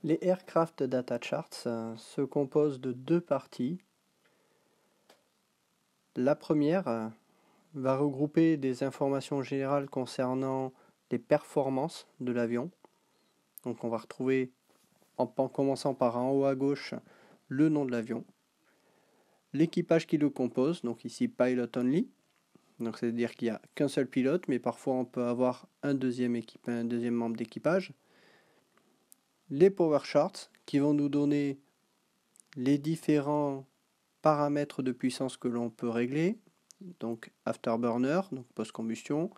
Les Aircraft Data Charts se composent de deux parties. La première va regrouper des informations générales concernant les performances de l'avion. Donc on va retrouver, en commençant par en haut à gauche, le nom de l'avion, l'équipage qui le compose, donc ici Pilot Only, donc c'est-à-dire qu'il n'y a qu'un seul pilote, mais parfois on peut avoir un deuxième membre d'équipage. Les Power Charts qui vont nous donner les différents paramètres de puissance que l'on peut régler, donc Afterburner, donc post-combustion,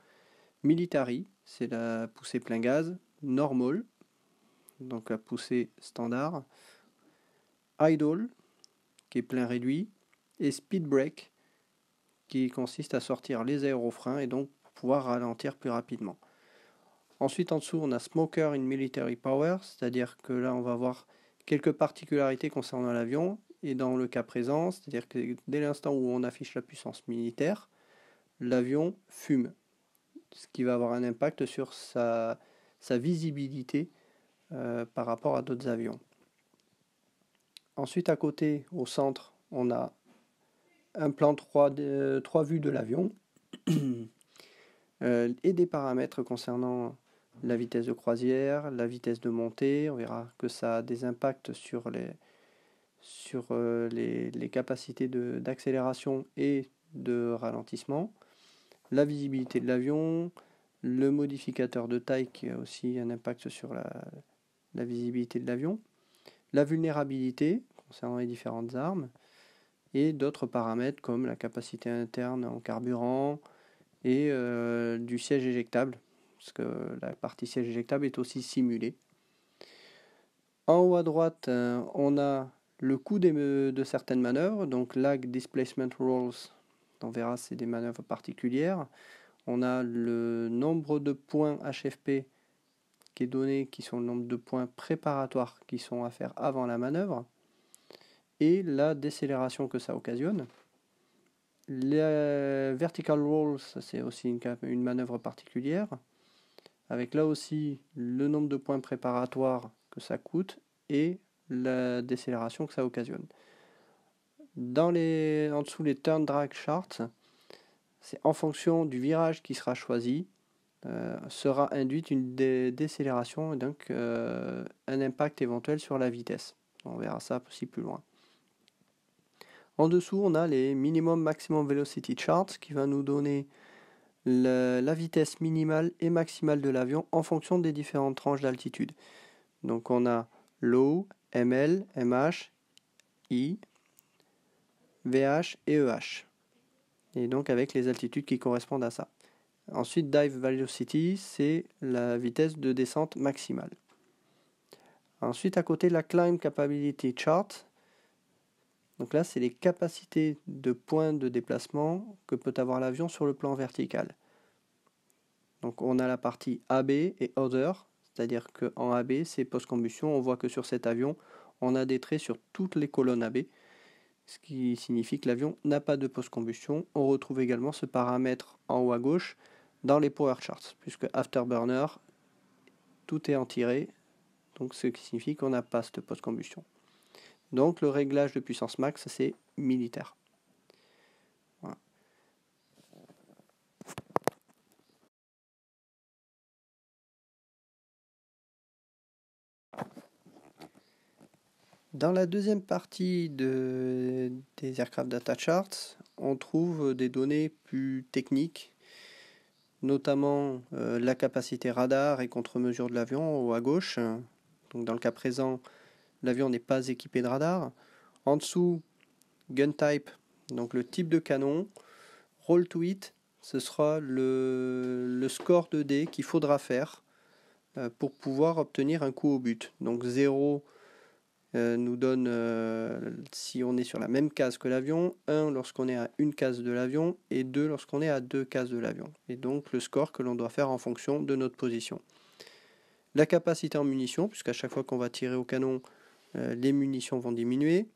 Military, c'est la poussée plein gaz, Normal, donc la poussée standard, Idle, qui est plein réduit, et Speed Brake, qui consiste à sortir les aérofreins et donc pouvoir ralentir plus rapidement. Ensuite, en dessous, on a Smoker in Military Power, c'est-à-dire que là, on va voir quelques particularités concernant l'avion, et dans le cas présent, c'est-à-dire que dès l'instant où on affiche la puissance militaire, l'avion fume, ce qui va avoir un impact sur sa visibilité par rapport à d'autres avions. Ensuite, à côté, au centre, on a un plan 3 vues de l'avion et des paramètres concernant la vitesse de croisière, la vitesse de montée. On verra que ça a des impacts sur les capacités d'accélération et de ralentissement. La visibilité de l'avion, le modificateur de taille qui a aussi un impact sur la visibilité de l'avion, la vulnérabilité concernant les différentes armes, et d'autres paramètres comme la capacité interne en carburant et du siège éjectable, parce que la partie siège éjectable est aussi simulée. En haut à droite, on a le coût de certaines manœuvres, donc lag displacement rolls, on verra c'est des manœuvres particulières. On a le nombre de points HFP qui est donné, qui sont le nombre de points préparatoires qui sont à faire avant la manœuvre, et la décélération que ça occasionne. Les vertical rolls, c'est aussi une manœuvre particulière, avec là aussi le nombre de points préparatoires que ça coûte et la décélération que ça occasionne. En dessous, les turn drag charts, c'est en fonction du virage qui sera choisi, sera induite une décélération et donc un impact éventuel sur la vitesse. On verra ça aussi plus loin. En dessous, on a les minimum maximum velocity charts qui va nous donner la vitesse minimale et maximale de l'avion en fonction des différentes tranches d'altitude. Donc on a low, ML, MH, I, VH et EH. Et donc avec les altitudes qui correspondent à ça. Ensuite, dive velocity, c'est la vitesse de descente maximale. Ensuite, à côté, la climb capability chart. Donc là, c'est les capacités de points de déplacement que peut avoir l'avion sur le plan vertical. Donc on a la partie AB et Other, c'est-à-dire qu'en AB, c'est post-combustion. On voit que sur cet avion, on a des traits sur toutes les colonnes AB, ce qui signifie que l'avion n'a pas de post-combustion. On retrouve également ce paramètre en haut à gauche dans les Power Charts, puisque Afterburner, tout est en tiré, donc ce qui signifie qu'on n'a pas cette post-combustion. Donc le réglage de puissance max, c'est militaire. Voilà. Dans la deuxième partie des Aircraft Data Charts, on trouve des données plus techniques, notamment la capacité radar et contre-mesure de l'avion en haut à gauche. Donc dans le cas présent, l'avion n'est pas équipé de radar. En dessous, gun type, donc le type de canon. Roll to hit, ce sera le score de dés qu'il faudra faire pour pouvoir obtenir un coup au but. Donc 0 nous donne si on est sur la même case que l'avion, 1 lorsqu'on est à une case de l'avion et 2 lorsqu'on est à 2 cases de l'avion. Et donc le score que l'on doit faire en fonction de notre position. La capacité en munitions, puisqu'à chaque fois qu'on va tirer au canon, les munitions vont diminuer.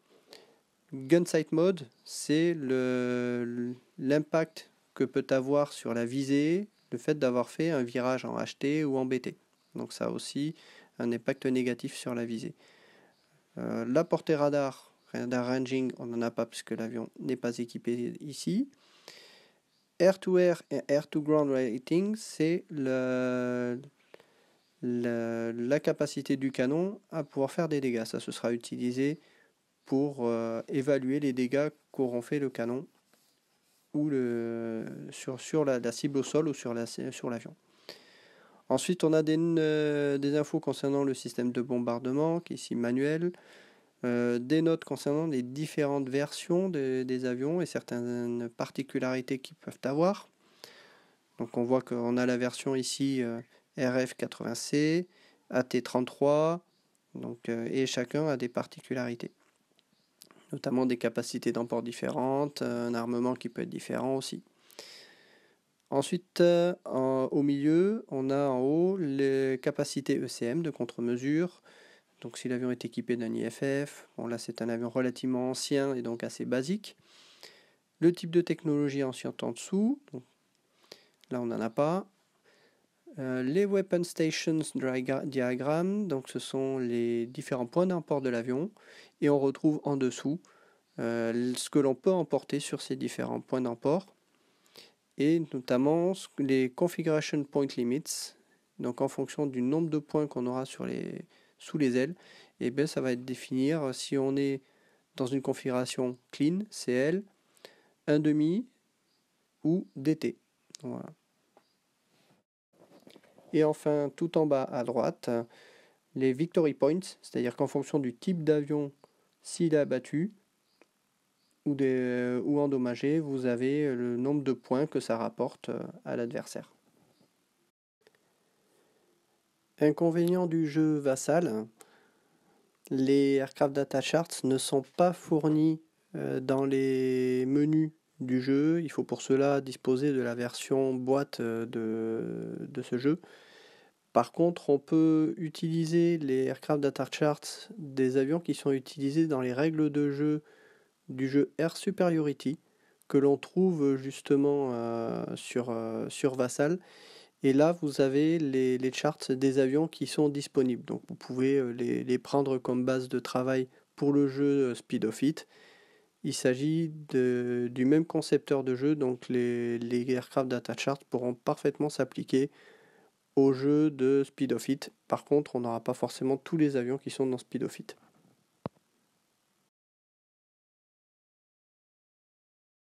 Gun sight mode, c'est l'impact que peut avoir sur la visée le fait d'avoir fait un virage en HT ou en BT. Donc ça a aussi un impact négatif sur la visée. La portée radar ranging, on n'en a pas puisque l'avion n'est pas équipé ici. Air-to-air et air-to-ground rating, c'est la capacité du canon à pouvoir faire des dégâts. Ça, ce sera utilisé pour évaluer les dégâts qu'auront fait le canon ou sur la cible au sol ou sur l'avion. Ensuite, on a des infos concernant le système de bombardement, qui est ici manuel, des notes concernant les différentes versions des avions et certaines particularités qu'ils peuvent avoir. Donc on voit qu'on a la version ici RF80C, AT33, et chacun a des particularités, notamment des capacités d'emport différentes, un armement qui peut être différent aussi. Ensuite, au milieu, on a en haut les capacités ECM de contre-mesure. Donc si l'avion est équipé d'un IFF, bon là c'est un avion relativement ancien et donc assez basique. Le type de technologie ensuite en dessous, donc là on n'en a pas. Les Weapon Stations Diagram, donc ce sont les différents points d'import de l'avion. Et on retrouve en dessous ce que l'on peut emporter sur ces différents points d'import. Et notamment les Configuration Point Limits, donc en fonction du nombre de points qu'on aura sous les ailes, et bien ça va être définir si on est dans une configuration clean, CL, 1,5 ou DT. Voilà. Et enfin, tout en bas à droite, les Victory Points, c'est-à-dire qu'en fonction du type d'avion, s'il est abattu ou endommagé, vous avez le nombre de points que ça rapporte à l'adversaire. Inconvénient du jeu Vassal, les Aircraft Data Charts ne sont pas fournis dans les menus du jeu. Il faut pour cela disposer de la version boîte de ce jeu. Par contre, on peut utiliser les Aircraft Data Charts des avions qui sont utilisés dans les règles de jeu du jeu Air Superiority, que l'on trouve justement sur Vassal. Et là, vous avez les charts des avions qui sont disponibles. Donc vous pouvez les prendre comme base de travail pour le jeu Speed of It. Il s'agit du même concepteur de jeu, donc les Aircraft Data Charts pourront parfaitement s'appliquer au jeu de Speed of It. Par contre, on n'aura pas forcément tous les avions qui sont dans Speed of It.